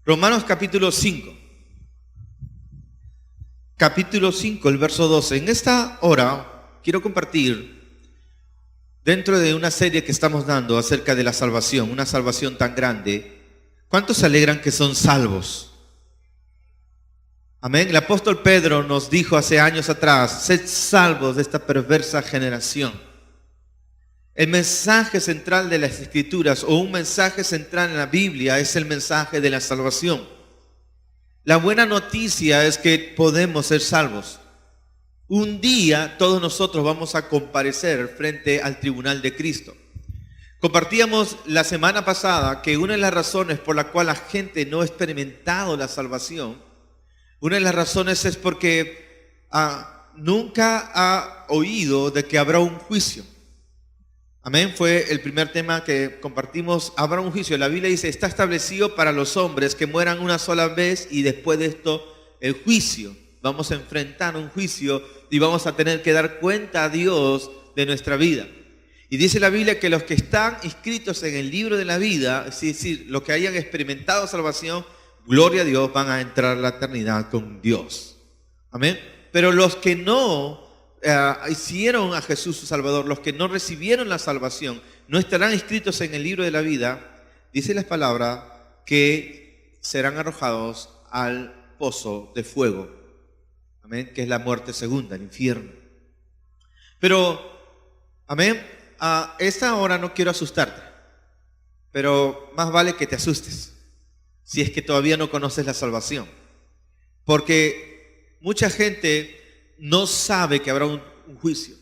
Romanos capítulo 5. Capítulo 5, el verso 12. En esta hora quiero compartir dentro de una serie que estamos dando acerca de la salvación, una salvación tan grande. ¿Cuántos se alegran que son salvos? Amén. El apóstol Pedro nos dijo hace años atrás: sed salvos de esta perversa generación. El mensaje central de las Escrituras, o un mensaje central en la Biblia, es el mensaje de la salvación. La buena noticia es que podemos ser salvos. Un día todos nosotros vamos a comparecer frente al tribunal de Cristo. Compartíamos la semana pasada que una de las razones por la cual la gente no ha experimentado la salvación, una de las razones es porque nunca ha oído de que habrá un juicio. Amén, fue el primer tema que compartimos. Habrá un juicio. La Biblia dice: está establecido para los hombres que mueran una sola vez y después de esto el juicio. Vamos a enfrentar un juicio y vamos a tener que dar cuenta a Dios de nuestra vida. Y dice la Biblia que los que están inscritos en el libro de la vida, es decir, los que hayan experimentado salvación, gloria a Dios, van a entrar a la eternidad con Dios. Amén. Pero los que no hicieron a Jesús su Salvador, los que no recibieron la salvación, no estarán inscritos en el libro de la vida. Dice la palabra que serán arrojados al pozo de fuego. Amén, que es la muerte segunda, el infierno. Pero, amén, a esta hora no quiero asustarte, pero más vale que te asustes si es que todavía no conoces la salvación. Porque mucha gente no sabe que habrá un juicio,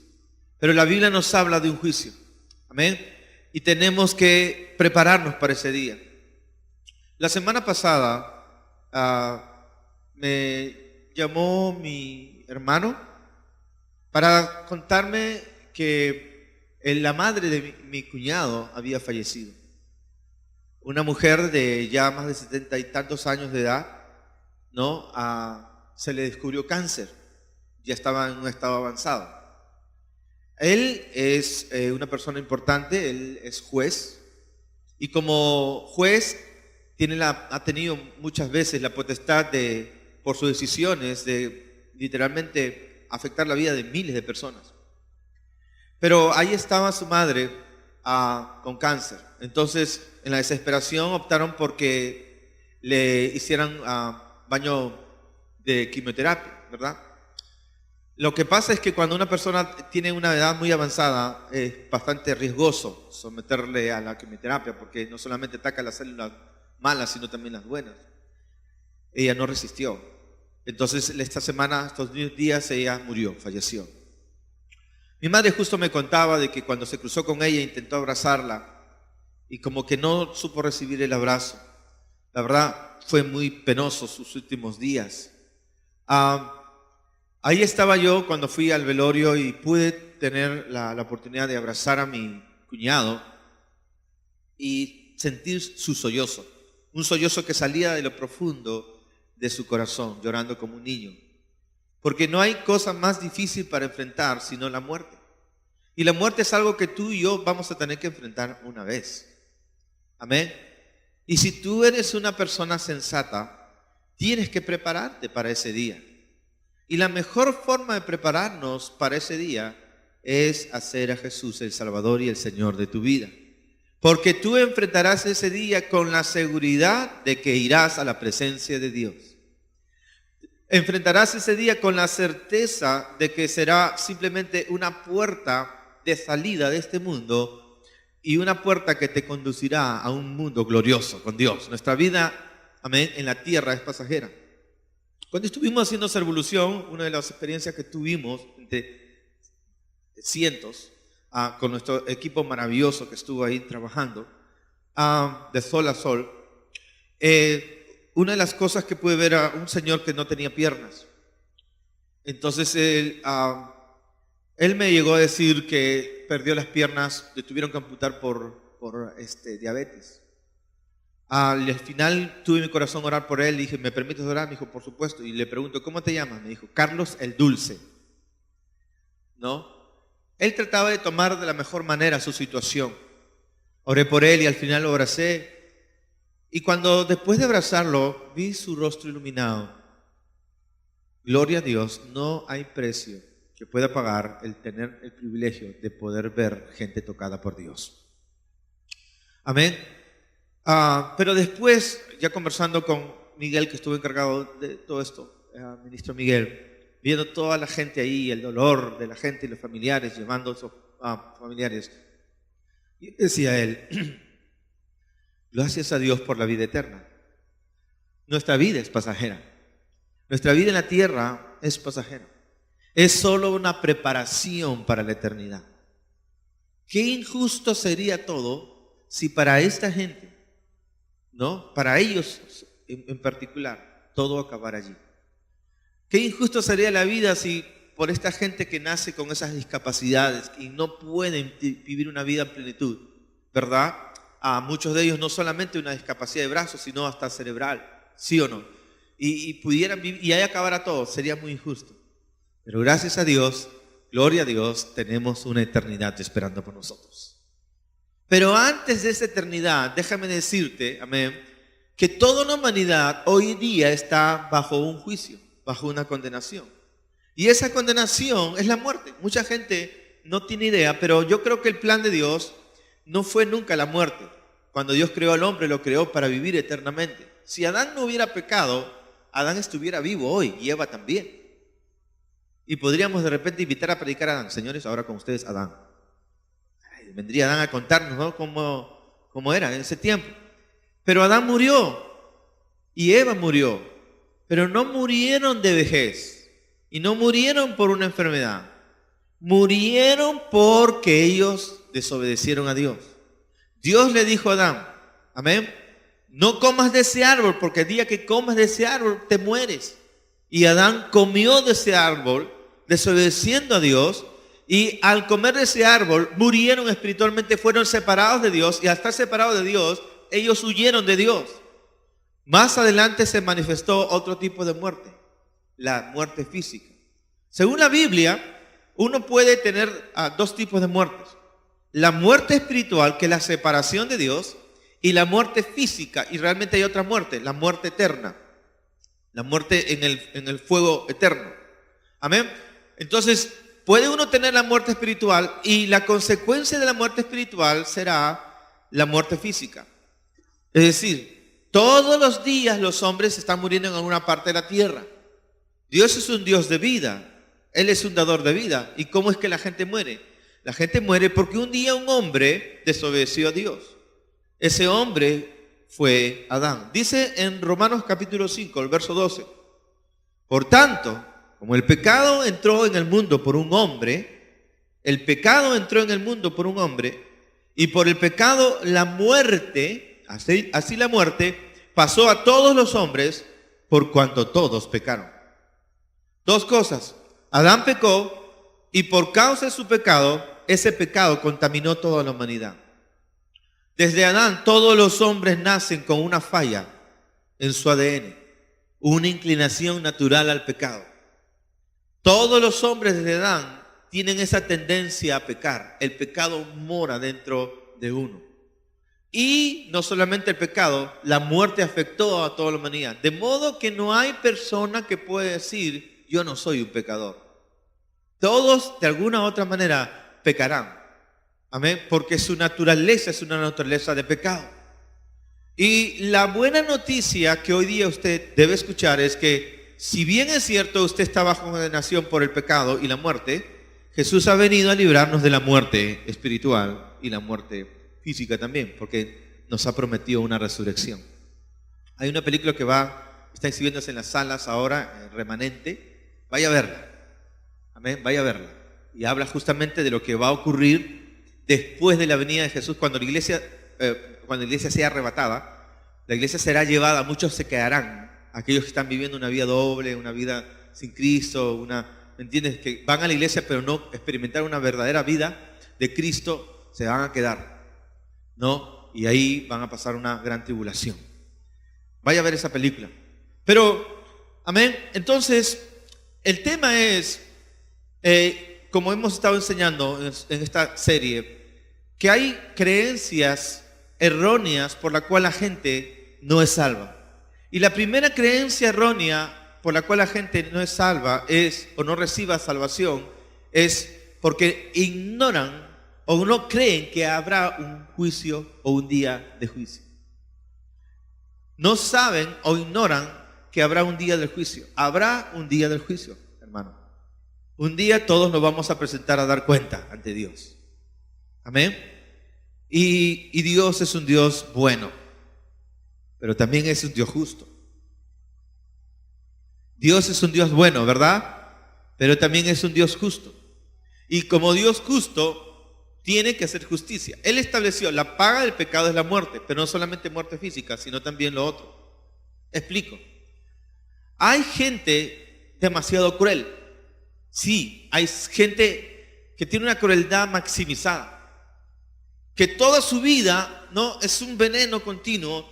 pero la Biblia nos habla de un juicio. Amén. Y tenemos que prepararnos para ese día. La semana pasada me llamó mi hermano para contarme que la madre de mi cuñado había fallecido. Una mujer de ya más de 70 y tantos años de edad, ¿no? Se le descubrió cáncer. Ya estaba en un estado avanzado. Él es una persona importante, él es juez, y como juez ha tenido muchas veces la potestad por sus decisiones, de literalmente afectar la vida de miles de personas. Pero ahí estaba su madre con cáncer. Entonces, en la desesperación optaron porque le hicieran baño de quimioterapia, ¿verdad? Lo que pasa es que cuando una persona tiene una edad muy avanzada, es bastante riesgoso someterle a la quimioterapia, porque no solamente ataca las células malas, sino también las buenas. Ella no resistió. Entonces, estos días, ella murió, falleció. Mi madre justo me contaba de que cuando se cruzó con ella, intentó abrazarla y como que no supo recibir el abrazo. La verdad, fue muy penoso sus últimos días. Ahí estaba yo cuando fui al velorio y pude tener la oportunidad de abrazar a mi cuñado y sentir su sollozo, un sollozo que salía de lo profundo de su corazón, llorando como un niño. Porque no hay cosa más difícil para enfrentar sino la muerte. Y la muerte es algo que tú y yo vamos a tener que enfrentar una vez. Amén. Y si tú eres una persona sensata, tienes que prepararte para ese día. Y la mejor forma de prepararnos para ese día es hacer a Jesús el Salvador y el Señor de tu vida. Porque tú enfrentarás ese día con la seguridad de que irás a la presencia de Dios. Enfrentarás ese día con la certeza de que será simplemente una puerta de salida de este mundo y una puerta que te conducirá a un mundo glorioso con Dios. Nuestra vida, amén, en la tierra es pasajera. Cuando estuvimos haciendo Servolución, una de las experiencias que tuvimos, de cientos, con nuestro equipo maravilloso que estuvo ahí trabajando, de sol a sol, una de las cosas que pude ver a un señor que no tenía piernas. Entonces él me llegó a decir que perdió las piernas, le tuvieron que amputar por diabetes. Al final tuve mi corazón orar por él, dije: ¿me permites orar? Me dijo: por supuesto. Y le pregunto: ¿cómo te llamas? Me dijo: Carlos el Dulce. ¿No? Él trataba de tomar de la mejor manera su situación. Oré por él y al final lo abracé Y cuando después de abrazarlo, vi su rostro iluminado. Gloria a Dios, no hay precio que pueda pagar el tener el privilegio de poder ver gente tocada por Dios. Amén. Pero después, ya conversando con Miguel, que estuvo encargado de todo esto, ministro Miguel, viendo toda la gente ahí, el dolor de la gente y los familiares, llevando a esos familiares, y decía él, gracias a Dios por la vida eterna. Nuestra vida es pasajera. Nuestra vida en la tierra es pasajera. Es solo una preparación para la eternidad. Qué injusto sería todo si para esta gente, ¿no? Para ellos en particular, todo acabara allí. Qué injusto sería la vida si por esta gente que nace con esas discapacidades y no pueden vivir una vida en plenitud, ¿verdad? A muchos de ellos no solamente una discapacidad de brazos, sino hasta cerebral, ¿sí o no? Y pudieran vivir, y ahí acabara todo, sería muy injusto. Pero gracias a Dios, gloria a Dios, tenemos una eternidad esperando por nosotros. Pero antes de esa eternidad, déjame decirte, amén, que toda la humanidad hoy día está bajo un juicio, bajo una condenación. Y esa condenación es la muerte. Mucha gente no tiene idea, pero yo creo que el plan de Dios no fue nunca la muerte. Cuando Dios creó al hombre, lo creó para vivir eternamente. Si Adán no hubiera pecado, Adán estuviera vivo hoy y Eva también. Y podríamos de repente invitar a predicar a Adán. Señores, ahora con ustedes Adán. Vendría Adán a contarnos, ¿no? cómo era en ese tiempo. Pero Adán murió y Eva murió. Pero no murieron de vejez y no murieron por una enfermedad. Murieron porque ellos desobedecieron a Dios. Dios le dijo a Adán, amén, no comas de ese árbol porque el día que comas de ese árbol te mueres. Y Adán comió de ese árbol desobedeciendo a Dios y al comer de ese árbol murieron espiritualmente, fueron separados de Dios y al estar separados de Dios ellos huyeron de Dios. Más adelante se manifestó otro tipo de muerte, la muerte física. Según la Biblia, uno puede tener dos tipos de muertes. La muerte espiritual, que es la separación de Dios, y la muerte física, y realmente hay otra muerte, la muerte eterna, la muerte en el fuego eterno. Amén. Entonces, puede uno tener la muerte espiritual y la consecuencia de la muerte espiritual será la muerte física. Es decir, todos los días los hombres están muriendo en alguna parte de la tierra. Dios es un Dios de vida. Él es un dador de vida. ¿Y cómo es que la gente muere? La gente muere porque un día un hombre desobedeció a Dios. Ese hombre fue Adán. Dice en Romanos capítulo 5, el verso 12. Por tanto, como el pecado entró en el mundo por un hombre, el pecado entró en el mundo por un hombre, y por el pecado la muerte, así la muerte, pasó a todos los hombres por cuanto todos pecaron. Dos cosas. Adán pecó y por causa de su pecado, ese pecado contaminó toda la humanidad. Desde Adán todos los hombres nacen con una falla en su ADN, una inclinación natural al pecado. Todos los hombres desde Adán tienen esa tendencia a pecar. El pecado mora dentro de uno. Y no solamente el pecado, la muerte afectó a toda la humanidad. De modo que no hay persona que pueda decir, yo no soy un pecador. Todos, de alguna u otra manera, pecarán. Amén. Porque su naturaleza es una naturaleza de pecado. Y la buena noticia que hoy día usted debe escuchar es que, si bien es cierto usted está bajo condenación por el pecado y la muerte, Jesús ha venido a librarnos de la muerte espiritual y la muerte física también, porque nos ha prometido una resurrección. Hay una película que está exhibiéndose en las salas ahora, Remanente. Vaya a verla. Amén, vaya a verla. Y habla justamente de lo que va a ocurrir después de la venida de Jesús, cuando la iglesia sea arrebatada. La iglesia será llevada, muchos se quedarán. Aquellos que están viviendo una vida doble, una vida sin Cristo, ¿me entiendes? Que van a la iglesia pero no experimentar una verdadera vida de Cristo, se van a quedar, ¿no? Y ahí van a pasar una gran tribulación. Vaya a ver esa película. Pero, amén, entonces, el tema es, como hemos estado enseñando en esta serie, que hay creencias erróneas por la cual la gente no es salva. Y la primera creencia errónea por la cual la gente no es salva es, o no reciba salvación, es porque ignoran o no creen que habrá un juicio o un día de juicio. No saben o ignoran que habrá un día del juicio. Habrá un día del juicio, hermano. Un día todos nos vamos a presentar a dar cuenta ante Dios. Amén. Y Dios es un Dios bueno, pero también es un Dios justo. Dios es un Dios bueno, ¿verdad? Pero también es un Dios justo. Y como Dios justo, tiene que hacer justicia. Él estableció, la paga del pecado es la muerte, pero no solamente muerte física, sino también lo otro. Explico. Hay gente demasiado cruel. Sí, hay gente que tiene una crueldad maximizada, que toda su vida, ¿no?, es un veneno continuo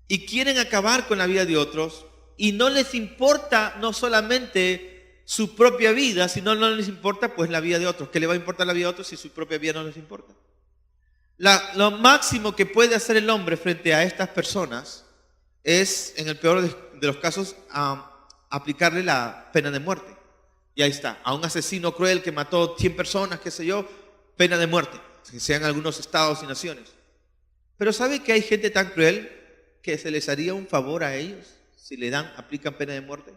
y quieren acabar con la vida de otros y no les importa no solamente su propia vida, sino no les importa pues la vida de otros. ¿Qué le va a importar la vida de otros si su propia vida no les importa? Lo máximo que puede hacer el hombre frente a estas personas es, en el peor de los casos, aplicarle la pena de muerte. Y ahí está, a un asesino cruel que mató 100 personas, qué sé yo, pena de muerte, que sean algunos estados y naciones. Pero ¿sabe que hay gente tan cruel que se les haría un favor a ellos si le aplican pena de muerte?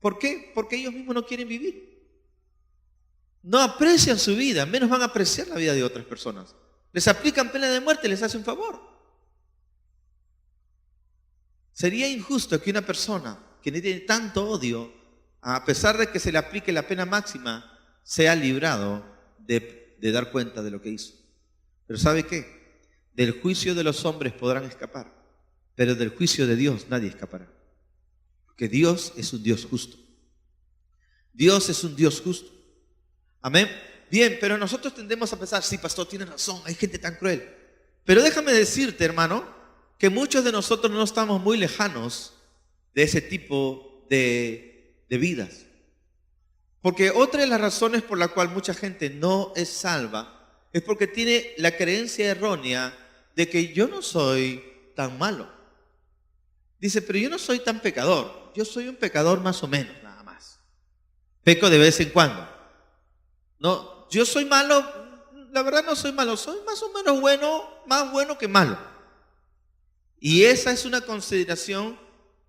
¿Por qué? Porque ellos mismos no quieren vivir. No aprecian su vida, menos van a apreciar la vida de otras personas. Les aplican pena de muerte, les hace un favor. Sería injusto que una persona que tiene tanto odio, a pesar de que se le aplique la pena máxima, sea librado de dar cuenta de lo que hizo. Pero ¿sabe qué? Del juicio de los hombres podrán escapar, pero del juicio de Dios nadie escapará. Porque Dios es un Dios justo. Dios es un Dios justo. Amén. Bien, pero nosotros tendemos a pensar, sí, pastor, tienes razón, hay gente tan cruel. Pero déjame decirte, hermano, que muchos de nosotros no estamos muy lejanos de ese tipo de vidas. Porque otra de las razones por la cual mucha gente no es salva es porque tiene la creencia errónea de que yo no soy tan malo. Dice, pero yo no soy tan pecador. Yo soy un pecador más o menos, nada más. Peco de vez en cuando. No, yo soy malo, la verdad no soy malo, soy más o menos bueno, más bueno que malo. Y esa es una consideración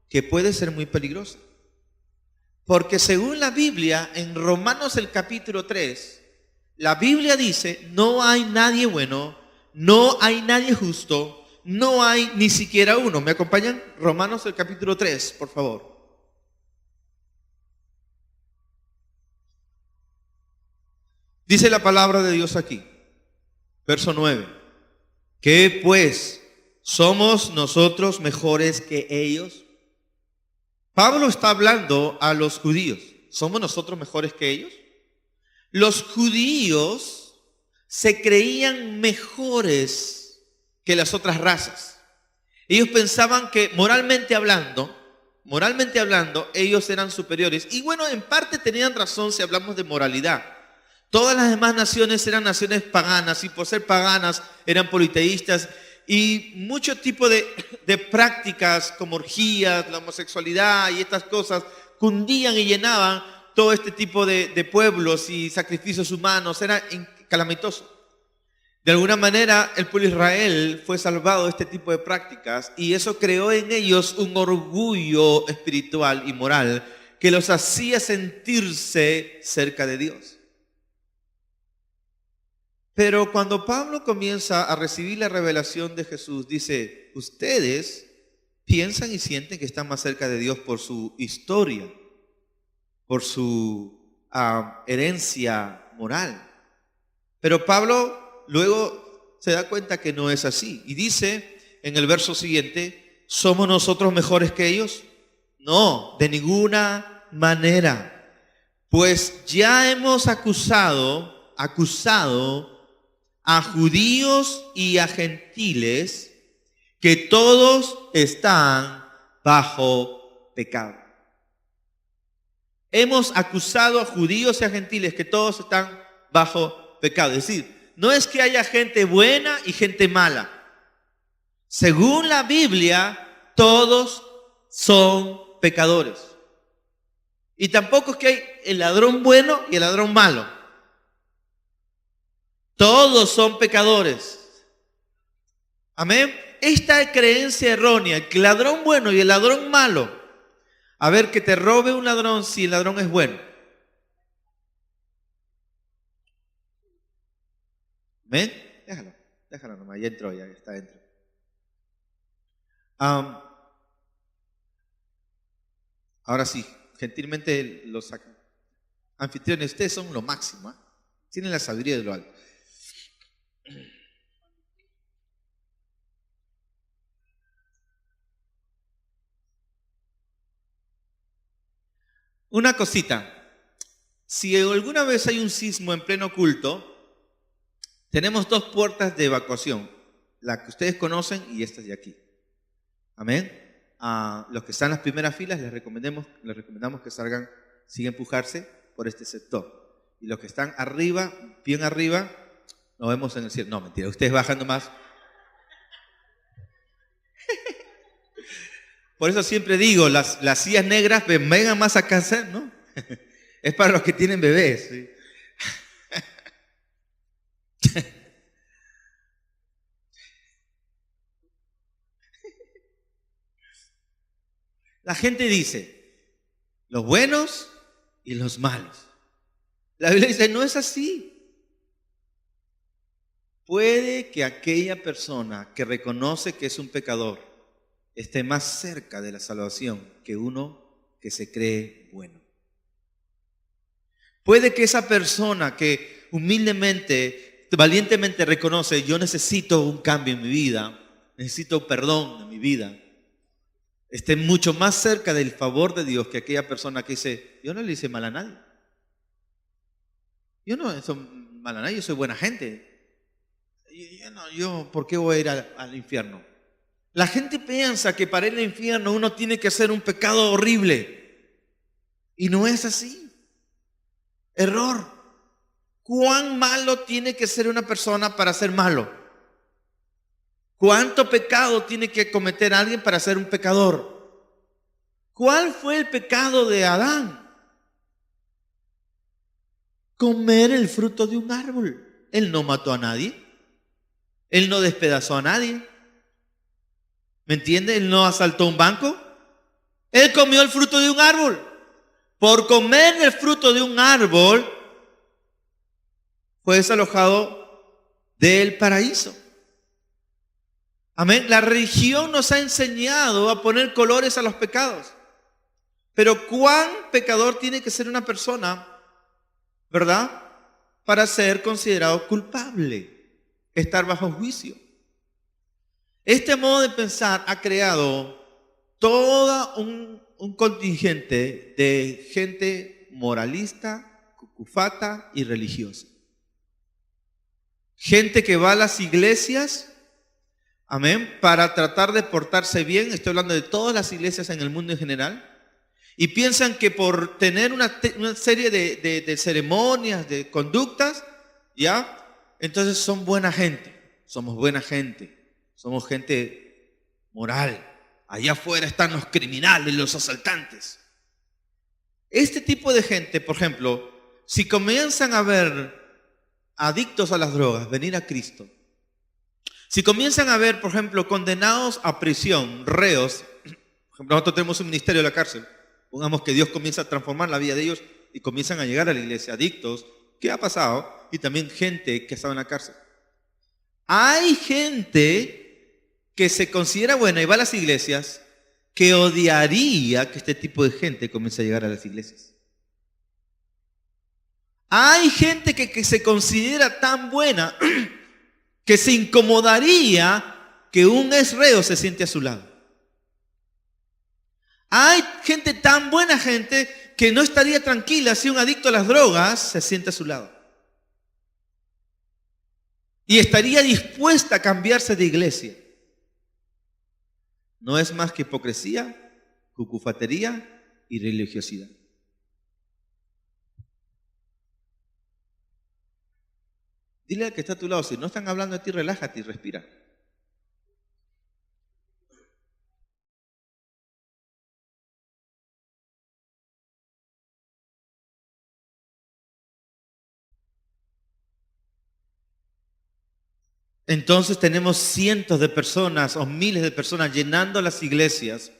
que puede ser muy peligrosa. Porque según la Biblia, en Romanos el capítulo 3, la Biblia dice, no hay nadie bueno, no hay nadie justo, no hay ni siquiera uno. ¿Me acompañan? Romanos el capítulo 3, por favor. Dice la palabra de Dios aquí, verso 9. ¿Qué pues? ¿Somos nosotros mejores que ellos? Pablo está hablando a los judíos. ¿Somos nosotros mejores que ellos? Los judíos se creían mejores que las otras razas. Ellos pensaban que moralmente hablando, ellos eran superiores. Y bueno, en parte tenían razón si hablamos de moralidad. Todas las demás naciones eran naciones paganas y por ser paganas eran politeístas. Y mucho tipo de prácticas como orgías, la homosexualidad y estas cosas cundían y llenaban todo este tipo de pueblos y sacrificios humanos. Era calamitoso. De alguna manera el pueblo de Israel fue salvado de este tipo de prácticas y eso creó en ellos un orgullo espiritual y moral que los hacía sentirse cerca de Dios. Pero cuando Pablo comienza a recibir la revelación de Jesús, dice, ustedes piensan y sienten que están más cerca de Dios por su historia, por su herencia moral. Pero Pablo luego se da cuenta que no es así. Y dice en el verso siguiente, ¿somos nosotros mejores que ellos? No, de ninguna manera. Pues ya hemos acusado a judíos y a gentiles que todos están bajo pecado. Hemos acusado a judíos y a gentiles que todos están bajo pecado. Es decir, no es que haya gente buena y gente mala, Según la Biblia, todos son pecadores. Y tampoco es que hay el ladrón bueno y el ladrón malo. Todos son pecadores. Amén. Esta creencia errónea, que el ladrón bueno y el ladrón malo. A ver, que te robe un ladrón si el ladrón es bueno. ¿Ven? Déjalo nomás, ya entró, ya está dentro. Ahora sí, gentilmente los anfitriones, ustedes son lo máximo, ¿eh? Tienen la sabiduría de lo alto. Una cosita, si alguna vez hay un sismo en pleno culto, tenemos dos puertas de evacuación, la que ustedes conocen y esta de aquí. Amén. A los que están en las primeras filas les recomendamos que salgan sin empujarse por este sector. Y los que están arriba, bien arriba, nos vemos en el cielo. No, mentira, ustedes bajando más. Por eso siempre digo, las sillas negras vengan más a casa, ¿no? Es para los que tienen bebés. ¿Sí? La gente dice, los buenos y los malos. La Biblia dice, no es así. Puede que aquella persona que reconoce que es un pecador esté más cerca de la salvación que uno que se cree bueno. Puede que esa persona que humildemente, valientemente reconoce, yo necesito un cambio en mi vida, necesito perdón en mi vida, esté mucho más cerca del favor de Dios que aquella persona que dice, yo no le hice mal a nadie. Yo no soy mal a nadie, yo soy buena gente. ¿Por qué voy a ir al infierno? La gente piensa que para ir al infierno uno tiene que hacer un pecado horrible. Y no es así. Error. ¿Cuán malo tiene que ser una persona para ser malo? ¿Cuánto pecado tiene que cometer alguien para ser un pecador? ¿Cuál fue el pecado de Adán? Comer el fruto de un árbol. Él no mató a nadie. Él no despedazó a nadie. ¿Me entiende? Él no asaltó un banco. Él comió el fruto de un árbol. Por comer el fruto de un árbol, fue desalojado del paraíso. Amén. La religión nos ha enseñado a poner colores a los pecados. Pero ¿cuán pecador tiene que ser una persona, verdad, para ser considerado culpable, estar bajo juicio? Este modo de pensar ha creado todo un contingente de gente moralista, cucufata y religiosa. Gente que va a las iglesias, amén, para tratar de portarse bien. Estoy hablando de todas las iglesias en el mundo en general. Y piensan que por tener una serie de ceremonias, de conductas, ¿ya? Entonces son buena gente. Somos buena gente. Somos gente moral. Allá afuera están los criminales, los asaltantes. Este tipo de gente, por ejemplo, si comienzan a ver adictos a las drogas venir a Cristo, si comienzan a ver, por ejemplo, condenados a prisión, reos, por ejemplo, nosotros tenemos un ministerio de la cárcel, pongamos que Dios comienza a transformar la vida de ellos y comienzan a llegar a la iglesia, adictos, ¿qué ha pasado? Y también gente que estaba en la cárcel. Hay gente que se considera buena y va a las iglesias, que odiaría que este tipo de gente comience a llegar a las iglesias. Hay gente que se considera tan buena que se incomodaría que un ex reo se siente a su lado. Hay gente tan buena gente que no estaría tranquila si un adicto a las drogas se siente a su lado. Y estaría dispuesta a cambiarse de iglesia. No es más que hipocresía, cucufatería y religiosidad. Dile al que está a tu lado, si no están hablando de ti, relájate y respira. Entonces tenemos cientos de personas o miles de personas llenando las iglesias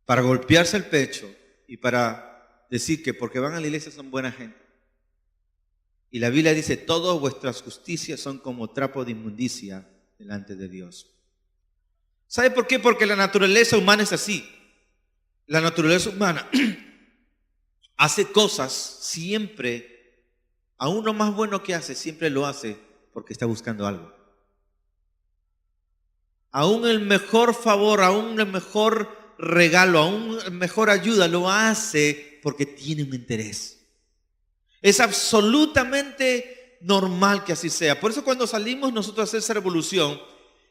para golpearse el pecho y para decir que porque van a la iglesia son buena gente. Y la Biblia dice, todas vuestras justicias son como trapo de inmundicia delante de Dios. ¿Sabe por qué? Porque la naturaleza humana es así. La naturaleza humana hace cosas siempre, aún lo más bueno que hace, siempre lo hace porque está buscando algo. Aún el mejor favor, aún el mejor regalo, aún la mejor ayuda, lo hace porque tiene un interés. Es absolutamente normal que así sea. Por eso cuando salimos nosotros a hacer esa revolución,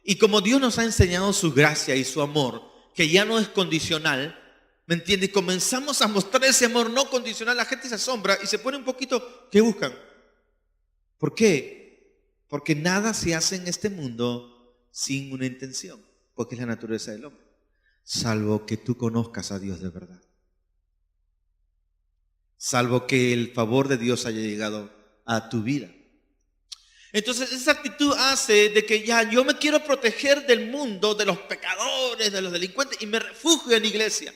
y como Dios nos ha enseñado su gracia y su amor, que ya no es condicional, ¿me entiendes? Comenzamos a mostrar ese amor no condicional, la gente se asombra y se pone un poquito, ¿qué buscan? ¿Por qué? Porque nada se hace en este mundo sin una intención, porque es la naturaleza del hombre, salvo que tú conozcas a Dios de verdad. Salvo que el favor de Dios haya llegado a tu vida. Entonces esa actitud hace de que ya yo me quiero proteger del mundo, de los pecadores, de los delincuentes, y me refugio en la iglesia.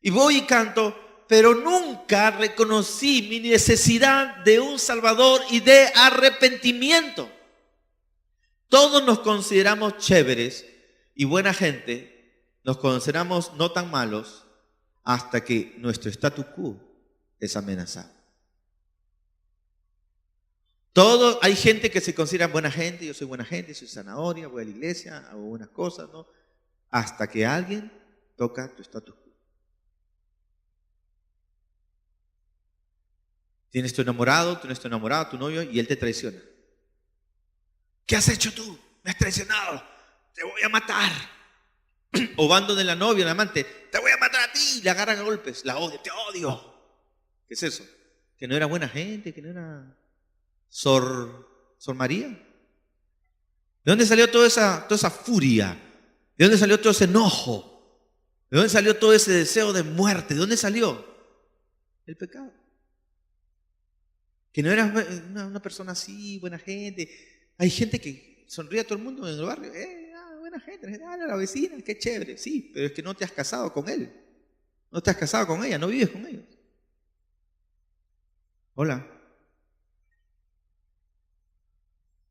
Y voy y canto, pero nunca reconocí mi necesidad de un Salvador y de arrepentimiento. Todos nos consideramos chéveres y buena gente, nos consideramos no tan malos hasta que nuestro statu quo es amenazado. Hay gente que se considera buena gente, yo soy buena gente, soy zanahoria, voy a la iglesia, hago buenas cosas, ¿no? Hasta que alguien toca tu status quo. Tienes tu enamorado, tienes tu enamorada, tu novio, y él te traiciona. ¿Qué has hecho tú? Me has traicionado, te voy a matar. O van donde la novia, el amante, te voy a matar a ti, le agarran a golpes, la odia, te odio. ¿Qué es eso? Que no era buena gente, que no era Sor María. ¿De dónde salió toda esa furia? ¿De dónde salió todo ese enojo? ¿De dónde salió todo ese deseo de muerte? ¿De dónde salió? El pecado. Que no era una persona así, buena gente. Hay gente que sonríe a todo el mundo en el barrio. Buena gente, la vecina, qué chévere. Sí, pero es que no te has casado con él. No te has casado con ella, no vives con ellos. Hola.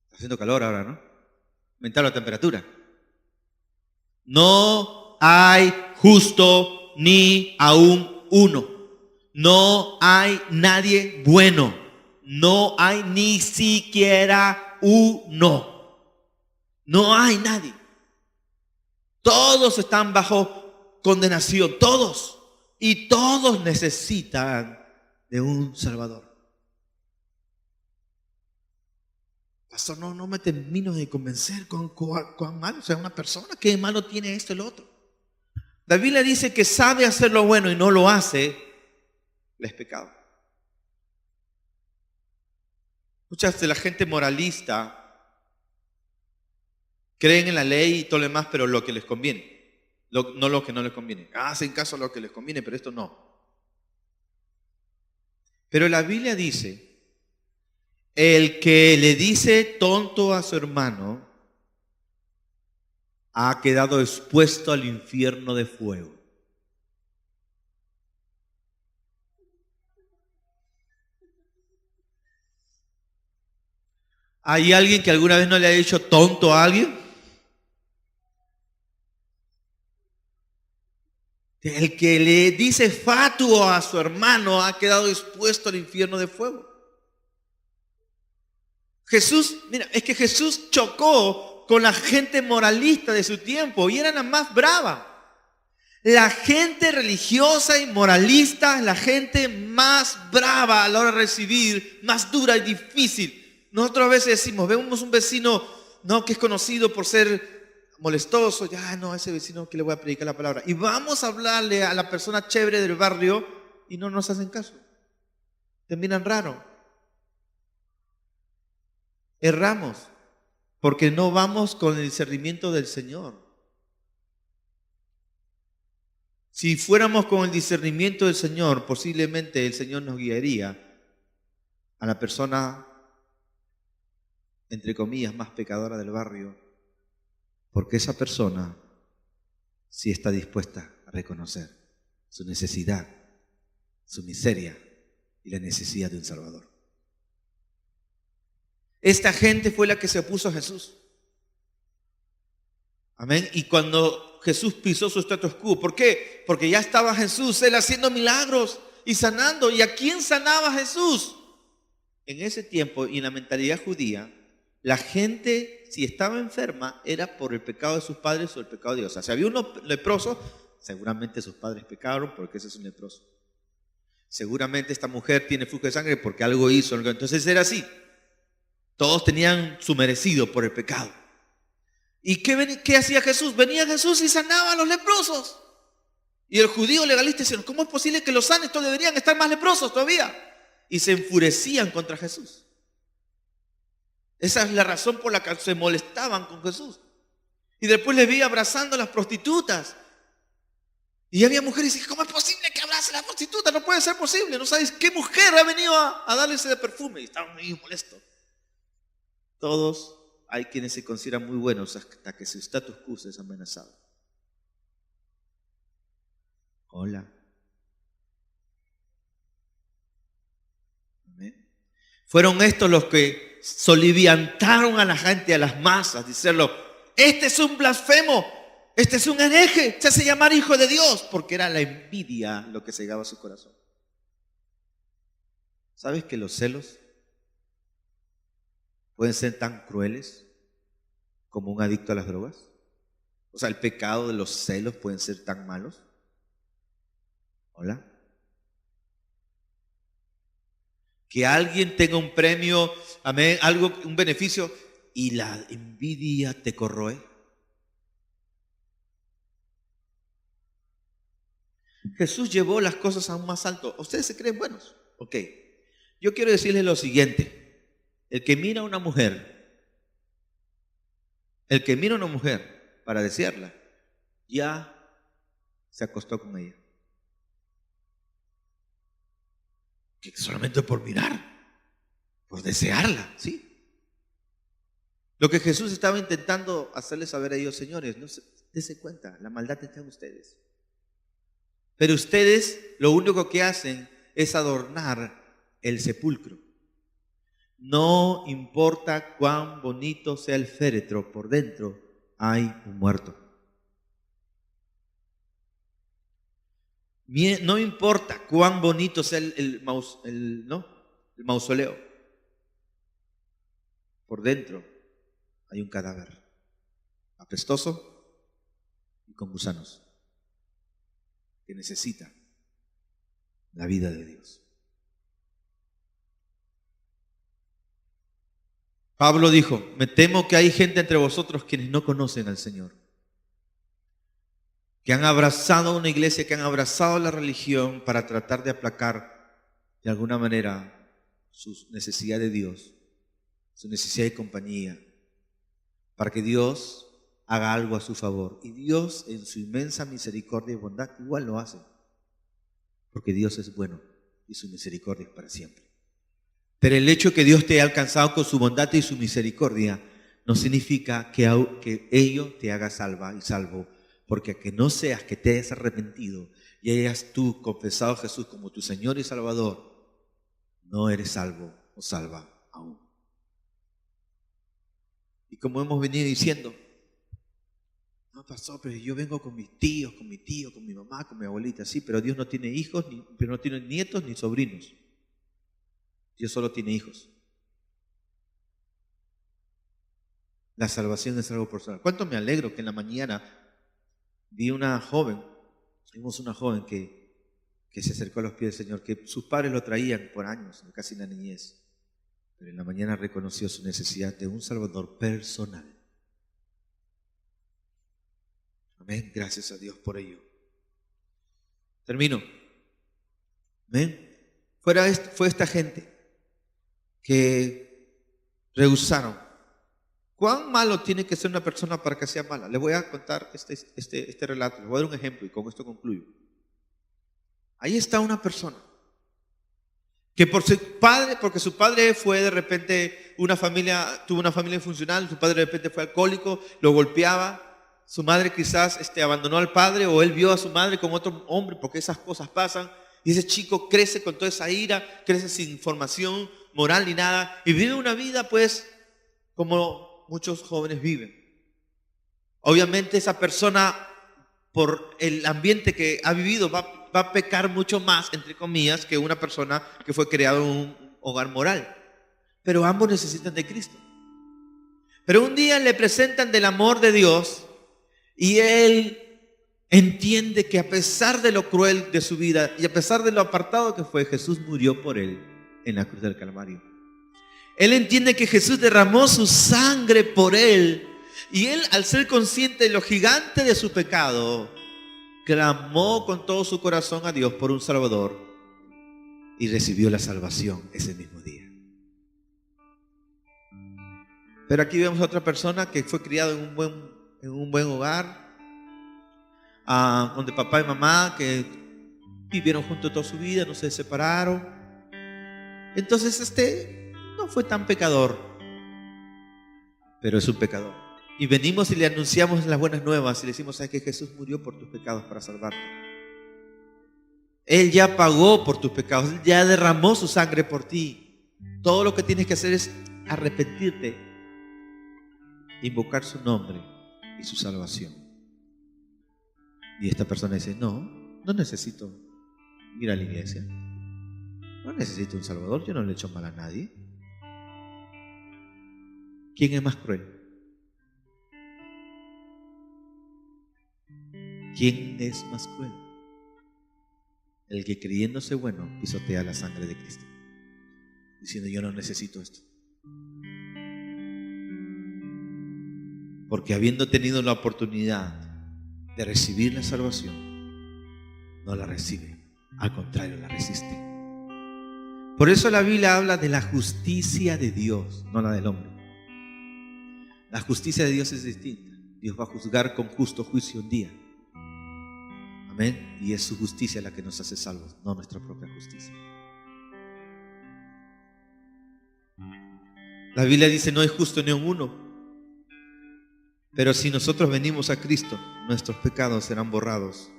Está haciendo calor ahora, ¿no? Aumentar la temperatura. No hay justo ni aún uno. No hay nadie bueno. No hay ni siquiera uno. No hay nadie. Todos están bajo condenación, todos. Y todos necesitan de un Salvador. Pastor, no me termino de convencer cuán malo, o sea, una persona, ¿qué malo tiene esto y lo otro? La Biblia dice que sabe hacer lo bueno y no lo hace, es pecado. Muchas de la gente moralista creen en la ley y todo lo demás, pero lo que les conviene, no lo que no les conviene. Hacen caso a lo que les conviene, pero esto no. Pero la Biblia dice, el que le dice tonto a su hermano ha quedado expuesto al infierno de fuego. ¿Hay alguien que alguna vez no le ha dicho tonto a alguien? El que le dice fatuo a su hermano ha quedado expuesto al infierno de fuego. Jesús, mira, es que Jesús chocó con la gente moralista de su tiempo y era la más brava. La gente religiosa y moralista es la gente más brava a la hora de recibir, más dura y difícil. Nosotros a veces decimos, vemos un vecino no que es conocido por ser molestoso, ya no, a ese vecino que le voy a predicar la palabra. Y vamos a hablarle a la persona chévere del barrio y no nos hacen caso. Te miran raro. Erramos porque no vamos con el discernimiento del Señor. Si fuéramos con el discernimiento del Señor, posiblemente el Señor nos guiaría a la persona entre comillas, más pecadora del barrio, porque esa persona sí está dispuesta a reconocer su necesidad, su miseria y la necesidad de un Salvador. Esta gente fue la que se opuso a Jesús. Amén. Y cuando Jesús pisó su status quo, ¿por qué? Porque ya estaba Jesús, Él haciendo milagros y sanando. ¿Y a quién sanaba Jesús? En ese tiempo y en la mentalidad judía, la gente, si estaba enferma, era por el pecado de sus padres o el pecado de Dios. O sea, si había uno leproso, seguramente sus padres pecaron porque ese es un leproso. Seguramente esta mujer tiene flujo de sangre porque algo hizo. Entonces era así. Todos tenían su merecido por el pecado. ¿Y qué hacía Jesús? Venía Jesús y sanaba a los leprosos. Y el judío legalista decía, ¿cómo es posible que los sanes? Todos deberían estar más leprosos todavía. Y se enfurecían contra Jesús. Esa es la razón por la que se molestaban con Jesús. Y después le vi abrazando a las prostitutas. Y había mujeres y dije, ¿cómo es posible que abrace a las prostitutas? No puede ser posible. No sabes qué mujer ha venido a darle ese perfume. Y estaban muy molestos. Todos hay quienes se consideran muy buenos hasta que su status quo es amenazado. Hola. ¿Amén? Fueron estos los que soliviantaron a la gente, a las masas, diciendo, este es un blasfemo, este es un hereje, se hace llamar hijo de Dios, porque era la envidia lo que cegaba su corazón. ¿Sabes que los celos pueden ser tan crueles como un adicto a las drogas? O sea, el pecado de los celos pueden ser tan malos. Hola. Que alguien tenga un premio, amén, algo, un beneficio, y la envidia te corroe. Jesús llevó las cosas aún más alto. ¿Ustedes se creen buenos? Ok. Yo quiero decirles lo siguiente. El que mira a una mujer para desearla, ya se acostó con ella. Que solamente por mirar, por desearla, ¿sí? Lo que Jesús estaba intentando hacerles saber a ellos, señores, no se dense cuenta, la maldad está en ustedes. Pero ustedes lo único que hacen es adornar el sepulcro. No importa cuán bonito sea el féretro, por dentro hay un muerto. No importa cuán bonito sea el mausoleo, por dentro hay un cadáver, apestoso y con gusanos, que necesita la vida de Dios. Pablo dijo, me temo que hay gente entre vosotros quienes no conocen al Señor, que han abrazado una iglesia, que han abrazado la religión para tratar de aplacar de alguna manera su necesidad de Dios, su necesidad de compañía, para que Dios haga algo a su favor. Y Dios, en su inmensa misericordia y bondad, igual lo hace, porque Dios es bueno y su misericordia es para siempre. Pero el hecho de que Dios te haya alcanzado con su bondad y su misericordia no significa que ello te haga salva y salvo, porque a que no seas que te hayas arrepentido y hayas tú confesado a Jesús como tu Señor y Salvador, no eres salvo o salva aún. Y como hemos venido diciendo, no pasó, pero yo vengo con mis tíos, con mi tío, con mi mamá, con mi abuelita, sí, pero Dios no tiene hijos, pero no tiene nietos ni sobrinos. Dios solo tiene hijos. La salvación es algo personal. ¿Cuánto me alegro que en la mañana vimos una joven que se acercó a los pies del Señor, que sus padres lo traían por años, casi en la niñez, pero en la mañana reconoció su necesidad de un Salvador personal. Amén, gracias a Dios por ello. Termino. Amén. Fue esta gente que rehusaron. ¿Cuán malo tiene que ser una persona para que sea mala? Les voy a contar este relato, les voy a dar un ejemplo y con esto concluyo. Ahí está una persona Que por su padre, porque su padre fue de repente tuvo una familia funcional, su padre de repente fue alcohólico, lo golpeaba. Su madre quizás abandonó al padre, o él vio a su madre con otro hombre, porque esas cosas pasan. Y ese chico crece con toda esa ira, crece sin formación moral ni nada, y vive una vida pues como muchos jóvenes viven. Obviamente esa persona, por el ambiente que ha vivido, va a pecar mucho más, entre comillas, que una persona que fue creada en un hogar moral. Pero ambos necesitan de Cristo. Pero un día le presentan del amor de Dios y él entiende que a pesar de lo cruel de su vida y a pesar de lo apartado que fue, Jesús murió por él en la cruz del Calvario. Él entiende que Jesús derramó su sangre por él, y él, al ser consciente de lo gigante de su pecado, clamó con todo su corazón a Dios por un Salvador y recibió la salvación ese mismo día. Pero aquí vemos a otra persona que fue criado en un buen hogar, donde papá y mamá que vivieron juntos toda su vida, no se separaron. Entonces no fue tan pecador, pero es un pecador. Y venimos y le anunciamos las buenas nuevas y le decimos: ¿sabes que Jesús murió por tus pecados para salvarte? Él ya pagó por tus pecados, Él ya derramó su sangre por ti. Todo lo que tienes que hacer es arrepentirte, invocar su nombre y su salvación. Y esta persona dice: no necesito ir a la iglesia, no necesito un Salvador, yo no le he hecho mal a nadie. ¿Quién es más cruel? ¿Quién es más cruel? El que, creyéndose bueno, pisotea la sangre de Cristo, diciendo: yo no necesito esto. Porque habiendo tenido la oportunidad de recibir la salvación, no la recibe, al contrario, la resiste. Por eso la Biblia habla de la justicia de Dios, no la del hombre. La justicia de Dios es distinta. Dios va a juzgar con justo juicio un día. Amén. Y es su justicia la que nos hace salvos, no nuestra propia justicia. La Biblia dice: no hay justo ni un uno. Pero si nosotros venimos a Cristo, nuestros pecados serán borrados.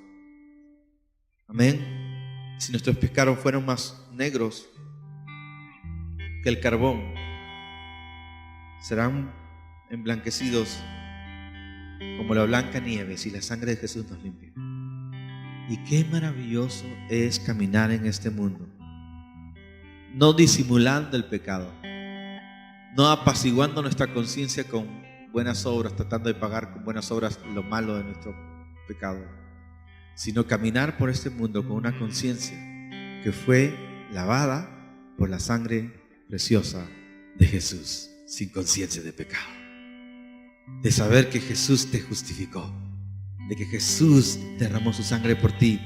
Amén. Si nuestros pecados fueron más negros que el carbón, serán emblanquecidos como la blanca nieve si la sangre de Jesús nos limpia. Y qué maravilloso es caminar en este mundo, no disimulando el pecado, no apaciguando nuestra conciencia con buenas obras, tratando de pagar con buenas obras lo malo de nuestro pecado, sino caminar por este mundo con una conciencia que fue lavada por la sangre preciosa de Jesús, sin conciencia de pecado, de saber que Jesús te justificó, de que Jesús derramó su sangre por ti,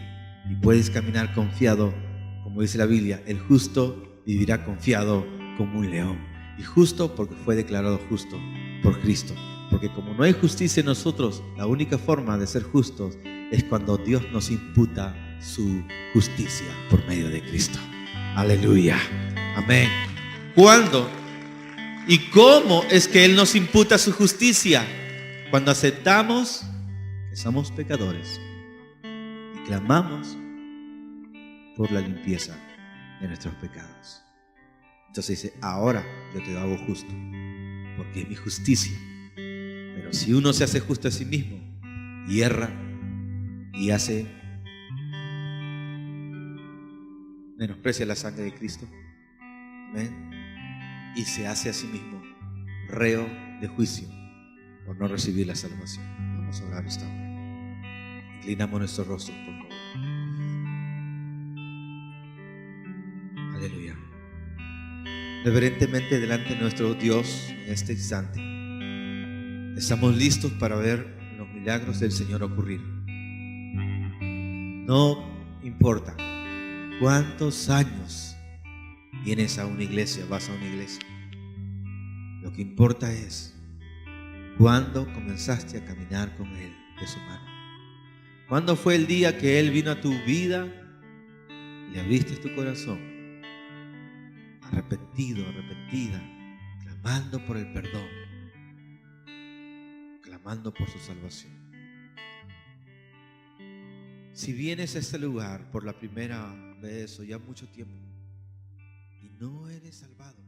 y puedes caminar confiado, como dice la Biblia: el justo vivirá confiado como un león. Y justo porque fue declarado justo por Cristo. Porque como no hay justicia en nosotros, la única forma de ser justos es cuando Dios nos imputa su justicia por medio de Cristo. Aleluya. Amén. ¿Cuándo y cómo es que Él nos imputa su justicia? Cuando aceptamos que somos pecadores y clamamos por la limpieza de nuestros pecados. Entonces dice: ahora yo te hago justo, porque es mi justicia. Pero si uno se hace justo a sí mismo y erra y menosprecia la sangre de Cristo, ¿ven? Y se hace a sí mismo reo de juicio por no recibir la salvación. Vamos a orar esta hora. Inclinamos nuestros rostros, por favor. Aleluya. Reverentemente delante de nuestro Dios en este instante, estamos listos para ver los milagros del Señor ocurrir. No importa cuántos años vienes a una iglesia, vas a una iglesia. Lo que importa es cuándo comenzaste a caminar con Él de su mano. ¿Cuándo fue el día que Él vino a tu vida y le abriste tu corazón arrepentido, arrepentida, clamando por el perdón, clamando por su salvación. Si vienes a este lugar por la primera vez o ya mucho tiempo y no eres salvado,